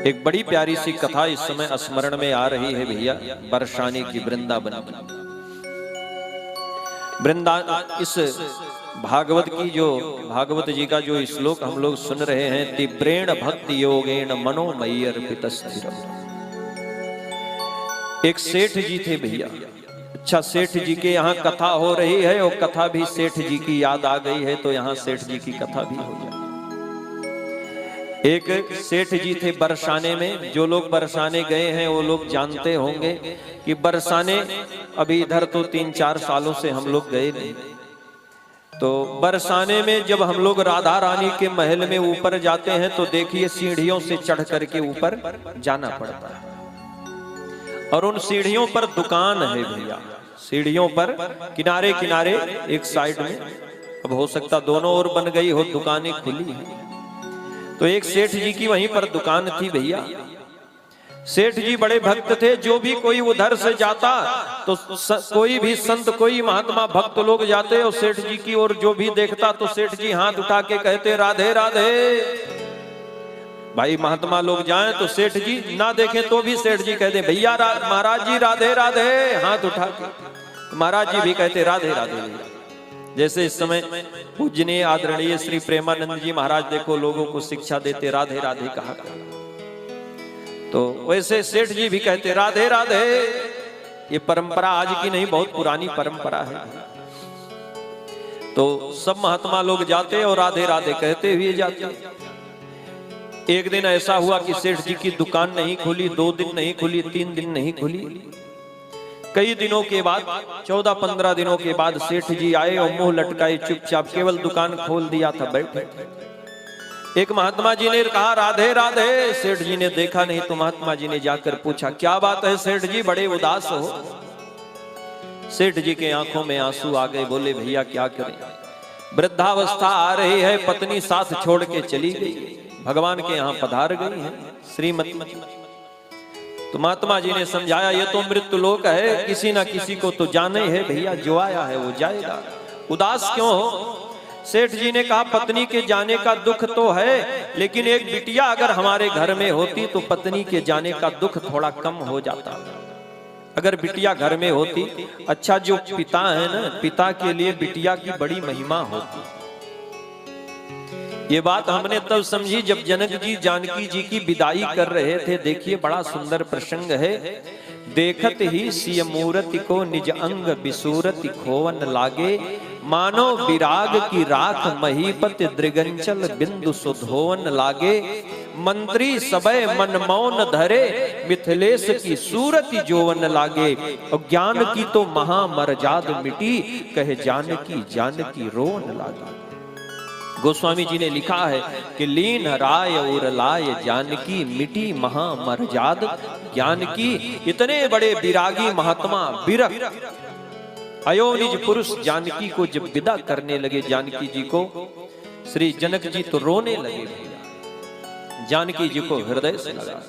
एक बड़ी प्यारी सी कथा इस समय स्मरण में आ रही है भैया, बरसाने की वृंदावन इस भागवत की जो भागवत जी का जो श्लोक हम लोग सुन रहे हैं, तीव्रेण भक्ति योगेण मनोमयी अर्पित स्थिर। एक सेठ जी थे भैया। अच्छा, सेठ जी के यहाँ कथा हो रही है और कथा भी सेठ जी की याद आ गई है, तो यहाँ सेठ जी की कथा भी हो जाए। एक सेठ जी थे बरसाने में। जो लोग बरसाने गए हैं वो लोग जानते होंगे कि बरसाने अभी इधर तो 3-4 सालों से हम लोग गए नहीं। तो बरसाने में जब हम लोग राधा रानी के महल में ऊपर जाते हैं तो देखिए सीढ़ियों से चढ़ करके ऊपर जाना पड़ता है, और उन सीढ़ियों पर दुकान है भैया। सीढ़ियों पर किनारे किनारे एक साइड में, अब हो सकता दोनों ओर बन गई हो, दुकानें खुली है। तो एक सेठ जी की वहीं पर दुकान थी भैया। सेठ जी बड़े भक्त थे। जो भी कोई उधर से जाता तो कोई भी संत, कोई महात्मा, भक्त लोग जाते और सेठ जी की ओर जो भी देखता तो सेठ जी हाथ उठा के कहते राधे राधे। भाई महात्मा लोग जाएं तो सेठ जी ना देखें तो भी सेठ जी कहते भैया महाराज जी राधे राधे, हाथ उठा के। महाराज जी भी कहते राधे राधे। जैसे इस समय पूजनीय आदरणीय श्री प्रेमानंद जी महाराज देखो लोगों को शिक्षा देते राधे राधे कहा, तो वैसे सेठ जी भी कहते राधे राधे। ये परंपरा आज की नहीं, बहुत पुरानी परंपरा है। तो सब महात्मा लोग जाते और राधे राधे कहते हुए जाते। एक दिन ऐसा हुआ कि सेठ जी की दुकान नहीं खुली, 2 दिन नहीं खुली, 3 दिन नहीं खुली। कई दिनों के बाद, 14-15 दिनों के बाद सेठ जी आए और मुंह लटकाए चुपचाप, केवल दुकान खोल दिया था, बैठे। एक महात्मा जी ने कहा राधे राधे। सेठ जी ने देखा नहीं तो महात्मा जी ने जाकर पूछा क्या बात है सेठ जी, बड़े उदास हो। सेठ जी के आंखों में आंसू आ गए। बोले भैया क्या करें, वृद्धावस्था आ रही है, पत्नी साथ छोड़ के चली गई, भगवान के यहाँ पधार गई है श्रीमती। तो महात्मा जी ने समझाया ये तो मृत्यु लोक है, किसी ना किसी को तो जाना ही है भैया, जो आया है वो जाएगा, उदास क्यों हो। सेठ जी ने कहा पत्नी के जाने का दुख तो है, लेकिन एक बिटिया अगर हमारे घर में होती तो पत्नी के जाने का दुख थोड़ा कम हो जाता। अगर बिटिया घर में होती, अच्छा जो पिता है ना, पिता के लिए बिटिया की बड़ी महिमा होती। ये बात हमने तब समझी जब जनक जी जानकी जी की विदाई कर रहे थे। देखिए बड़ा सुंदर प्रसंग है। देखत ही सिय मूरति को निज अंग बिसूरति खोवन लागे, मानो विराग की राख महीपति दृगंचल बिंदु सुधोवन लागे। मंत्री सबय मन मौन धरे, मिथिलेश की सूरति जोवन लागे। और ज्ञान की तो महामरजाद मिटी, कहे जानकी जानकी रोवन लागे। गोस्वामी जी ने लिखा है कि लीन राय उर लाय जानकी, मिटी महामरजाद ज्ञानकी। इतने बड़े विरागी महात्मा विरह अयोनिज पुरुष जानकी को जब विदा करने लगे, जानकी जी को, श्री जनक जी तो रोने लगे, जानकी जी को हृदय से लगा।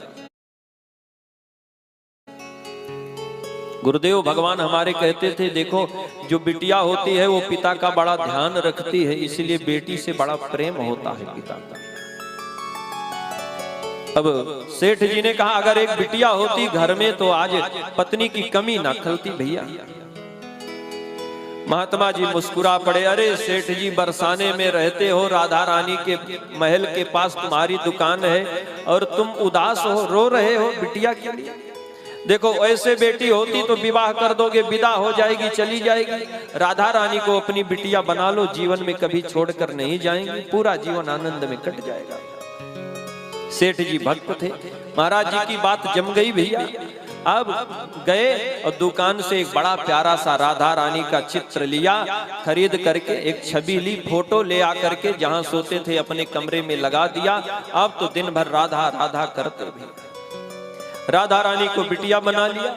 गुरुदेव भगवान हमारे कहते थे देखो जो बिटिया होती है वो पिता का बड़ा ध्यान रखती है, इसलिए बेटी से बड़ा प्रेम होता है पिता का। अब सेठ जी ने कहा अगर एक बिटिया होती घर में तो आज पत्नी की कमी ना खलती भैया। महात्मा जी मुस्कुरा पड़े। अरे सेठ जी बरसाने में रहते हो, राधा रानी के महल के पास तुम्हारी दुकान है और तुम उदास हो, रो रहे हो बिटिया के लिए। देखो ऐसे बेटी होती तो विवाह कर दोगे, विदा हो जाएगी, चली जाएगी। राधा रानी को अपनी बिटिया बना लो, जीवन में कभी छोड़कर नहीं जाएंगी, पूरा जीवन आनंद में कट जाएगा। सेठ जी भक्त थे, महाराज जी की बात जम गई भैया। अब गए और दुकान से एक बड़ा प्यारा सा राधा रानी का चित्र लिया, खरीद करके एक छवि ली, फोटो ले आकर के जहां सोते थे अपने कमरे में लगा दिया। अब तो दिन भर राधा राधा करते भी, राधा रानी को बिटिया बना लिया।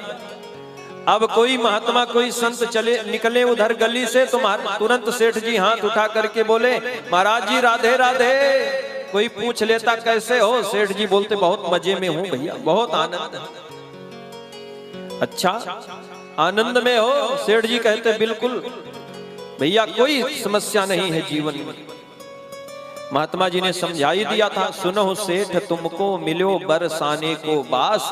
अब कोई महात्मा कोई संत चले निकले उधर गली से तो तुरंत सेठ जी हाथ उठा करके बोले महाराज जी राधे राधे। कोई पूछ लेता कैसे हो, सेठ जी बोलते बहुत मजे में हूं भैया, बहुत आनंद। अच्छा आनंद में हो? सेठ जी कहते बिल्कुल भैया, कोई समस्या नहीं है जीवन में। महात्मा जी ने समझा ही दिया था, सुनो सेठ तुमको मिलो बरसाने को बास,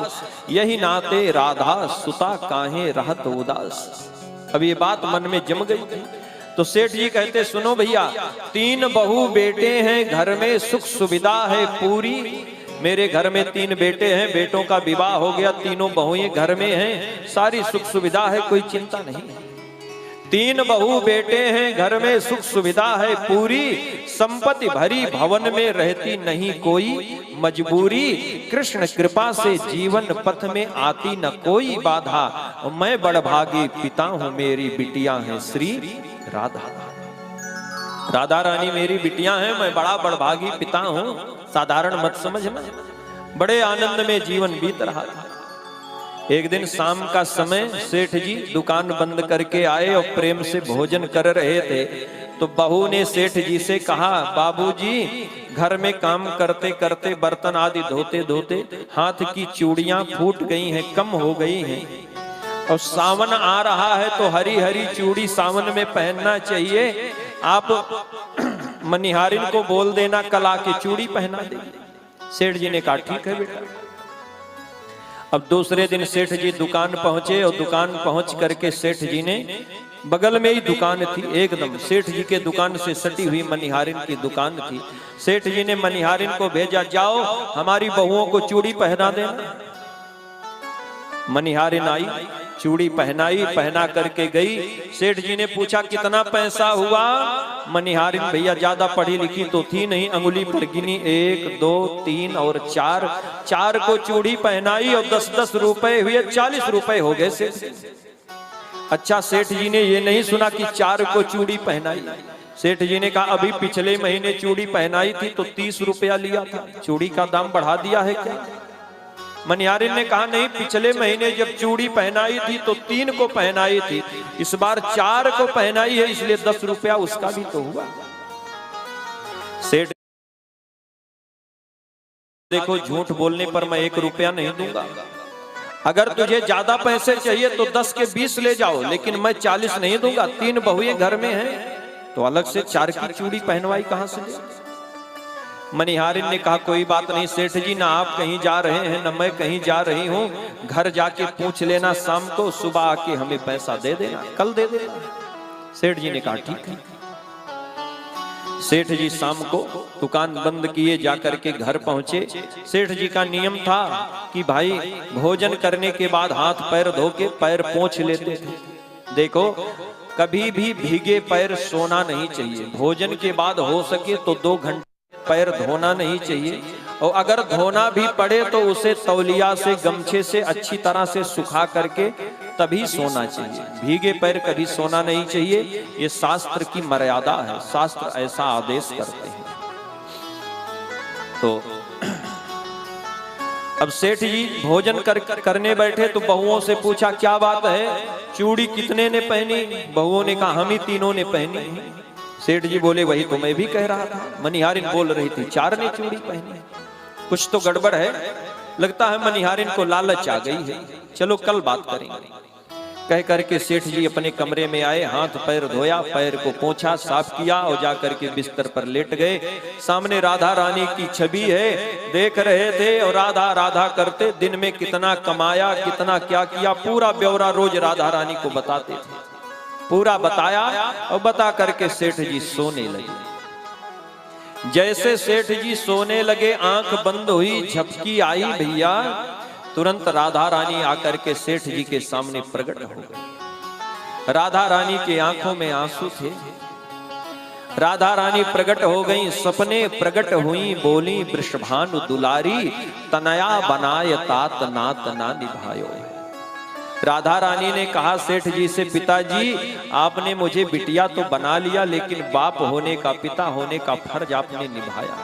यही नाते राधा सुता काहे रहत उदास। अब ये बात मन में जम गई थी। तो सेठ जी कहते, सुनो भैया, 3 बहू बेटे हैं, घर में सुख सुविधा है पूरी। मेरे घर में 3 बेटे हैं, बेटों का विवाह हो गया, तीनों बहुएं घर में हैं, सारी सुख सुविधा है, कोई चिंता नहीं। 3 बहू बेटे हैं, घर में सुख सुविधा है पूरी, संपत्ति भरी भवन में रहती नहीं कोई मजबूरी। कृष्ण कृपा से जीवन पथ में आती न कोई बाधा, मैं बड़भागी पिता हूँ, मेरी बिटिया है श्री राधा। राधा रानी मेरी बिटिया हैं, मैं बड़ा बड़भागी पिता हूँ, साधारण मत समझना। बड़े आनंद में जीवन बीत रहा था। एक दिन शाम का समय सेठ जी दुकान बंद करके आए और प्रेम से भोजन कर रहे थे। तो बहू ने सेठ जी से कहा, बाबूजी, घर में काम करते करते बर्तन आदि धोते धोते हाथ की चूड़ियां फूट गई हैं, कम हो गई हैं, और सावन आ रहा है तो हरी हरी चूड़ी सावन में पहनना चाहिए। आप मनिहारिन को बोल देना कल आके चूड़ी पहना दे। सेठ जी ने कहा, ठीक है बेटा। अब दूसरे दिन सेठ जी दुकान पहुंचे और दुकान पहुंच करके सेठ जी ने, बगल में ही दुकान थी, एकदम सेठ जी के दुकान से सटी हुई मनिहारिन की दुकान थी। सेठ जी ने मनिहारिन को भेजा, जाओ हमारी बहुओं को चूड़ी पहना देना। मनिहारिन आई, चूड़ी पहनाई, पहना करके गई। सेठ जी ने पूछा, कितना पैसा हुआ? मनिहारिन भैया ज्यादा पढ़ी लिखी तो थी नहीं, अंगुली पर गिनी, 1 2 3 और 4 को चूड़ी पहनाई और 10-10 रुपए हुए, 40 रुपए हो गए सेठ। अच्छा, सेठ जी ने ये नहीं सुना कि 4 को चूड़ी पहनाई। सेठ जी ने कहा, अभी पिछले महीने चूड़ी पहनाई थी तो 30 रुपया लिया था, चूड़ी का दाम बढ़ा दिया है क्या? मनिहारिन ने कहा, नहीं, पिछले महीने जब चूड़ी पहनाई थी तो 3 को पहनाई थी, इस बार 4 को पहनाई है, इसलिए 10 रुपया उसका भी तो हुआ। सेठ, देखो झूठ बोलने पर मैं 1 रुपया नहीं दूंगा। अगर तुझे ज्यादा पैसे चाहिए तो 10 के 20 ले जाओ, लेकिन मैं 40 नहीं दूंगा। 3 बहुएं घर में हैं तो अलग से 4 की चूड़ी पहनवाई कहां से ले? मनिहारिन ने कहा, कोई बात नहीं सेठ जी, ना आप कहीं जा रहे हैं ना मैं कहीं जा रही हूँ, घर जाके पूछ लेना शाम को, सुबह आके हमें पैसा दे देना, कल दे देना। सेठ जी ने कहा, ठीक है। सेठ जी शाम को दुकान बंद किए, जाकर के घर पहुंचे। सेठ जी का नियम था कि भाई भोजन करने के बाद हाथ पैर धो के पैर पोंछ लेते थे। देखो, कभी भी भीगे पैर सोना नहीं चाहिए। भोजन के बाद हो सके तो 2 घंटे पैर धोना नहीं चाहिए, और अगर धोना भी पड़े तो उसे तौलिया से, गमछे से अच्छी तरह से सुखा करके तभी सोना चाहिए। भीगे पैर कभी सोना नहीं चाहिए, ये शास्त्र की मर्यादा है, शास्त्र ऐसा आदेश करते हैं। तो अब सेठ जी भोजन करने बैठे तो बहुओं से पूछा, क्या बात है, चूड़ी कितने ने पहनी? बहुओं ने कहा, हम ही तीनों ने पहनी। सेठ जी बोले, वही तो मैं भी कह रहा था। मनिहारिन बोल रही थी, 4 ने चूड़ी पहनी, कुछ तो गड़बड़ है, लगता है मनिहारिन को लालच आ गई है, चलो कल बात करेंगे। कह करके सेठ जी अपने कमरे में आए, हाथ पैर धोया, पैर को पोंछा, साफ किया और जाकर के बिस्तर पर लेट गए। सामने राधा रानी की छवि है, देख रहे थे और राधा राधा करते, दिन में कितना कमाया, कितना क्या किया, पूरा ब्यौरा रोज राधा रानी को बताते थे। पूरा बताया और बता करके सेठ जी सोने लगे। जैसे सेठ जी सोने लगे, आंख बंद हुई, झपकी आई भैया, तुरंत राधा रानी आकर के सेठ जी के सामने प्रकट हो गई। राधा रानी के आंखों में आंसू थे। राधा रानी प्रकट हो गई, सपने प्रकट हुई, बोली वृषभानु दुलारी, तनया बनाय तात नात ना निभायो। राधा रानी ने कहा सेठ जी से, पिताजी आपने मुझे बिटिया तो बना लिया, लेकिन बाप होने का, पिता होने का फर्ज आपने निभाया।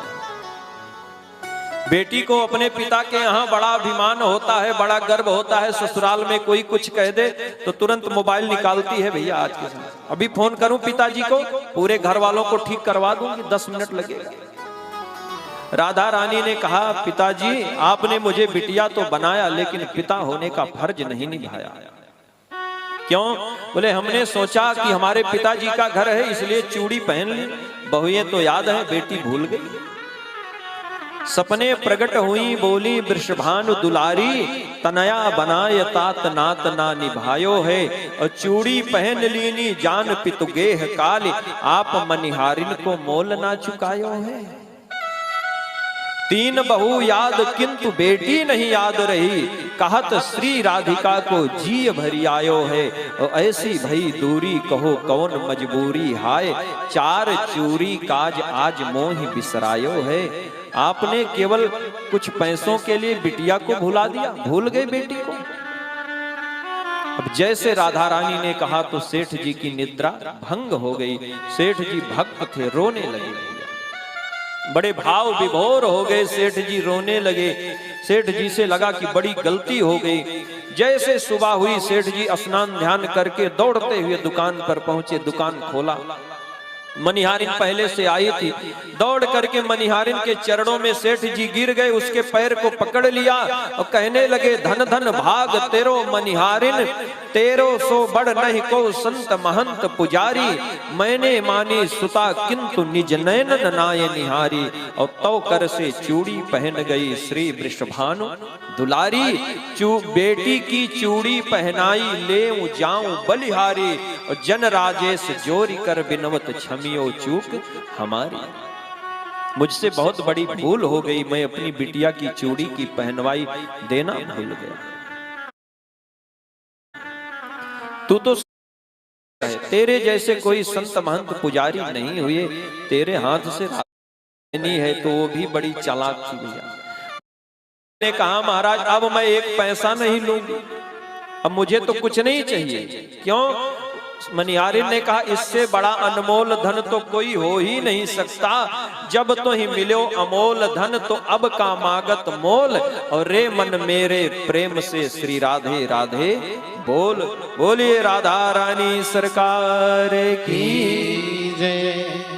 बेटी को अपने पिता के यहाँ बड़ा अभिमान होता है, बड़ा गर्व होता है। ससुराल में कोई कुछ कह दे तो तुरंत मोबाइल निकालती है, भैया आज के समय अभी फोन करूं पिताजी को, पूरे घर वालों को ठीक करवा दूंगी, 10 मिनट लगेगा। राधा रानी ने कहा, पिताजी आपने मुझे बिटिया तो बनाया, लेकिन पिता होने का फर्ज नहीं निभाया। क्यों? बोले हमने सोचा कि हमारे पिताजी का घर है इसलिए चूड़ी पहन ली, बहुएं तो याद है बेटी भूल गई। सपने प्रकट हुई बोली वृषभानु दुलारी, तनया बनाय तात नात ना निभायो है। और चूड़ी पहन लीनी जान पितु गेह काल, आप मनिहारिन को मोल ना चुकायो है। तीन बहू याद किंतु बेटी नहीं याद रही, कहत श्री राधिका को जी भरी आयो है। और ऐसी भई दूरी कहो कौन मजबूरी हाय, चार चूरी काज आज मोहि बिसरायो है। आपने केवल कुछ पैसों के लिए बिटिया को भुला दिया, भूल गए बेटी को। अब जैसे राधा रानी ने कहा तो सेठ जी की निद्रा भंग हो गई। सेठ जी भक्त थे, रोने लगे, बड़े भाव विभोर हो गए। सेठ जी रोने लगे। सेठ जी से लगा कि बड़ी गलती हो गई। जैसे सुबह हुई सेठ जी स्नान ध्यान करके दौड़ते हुए दुकान पर पहुंचे, दुकान खोला। मनिहारिन पहले से आई थी, दौड़ करके मनिहारिन के चरणों में सेठ जी गिर गए, उसके पैर को पकड़ लिया और कहने लगे धन धन भाग तेरो मनिहारिन, तेरो सो बड़ नहीं को संत महंत पुजारी। मैंने मानी सुता किंतु निज नयन नाय निहारी। और तो कर से चूड़ी पहन गई श्री वृषभानु दुलारी। बेटी की चूड़ी पहनाई ले जाऊं बलिहारी। और जन राजेश जोरी कर बिनवत छमियो चूक हमारी। मुझसे बहुत बड़ी भूल हो गई, मैं अपनी बिटिया की चूड़ी की पहनवाई देना भूल गया। तू तो तेरे जैसे कोई संत महंत पुजारी नहीं हुए, तेरे हाथ से नहीं है तो वो भी बड़ी चालाक थी भैया। ने कहा महाराज अब मैं एक पैसा नहीं लूंगी, अब मुझे तो कुछ नहीं चाहिए। क्यों? मनिहारिन ने कहा इससे बड़ा अनमोल धन तो कोई हो ही नहीं सकता। जब तो ही मिलो अमोल धन तो अब का मागत मोल। और रे मन मेरे प्रेम से श्री राधे राधे बोल। बोलिए राधा रानी सरकार की जय।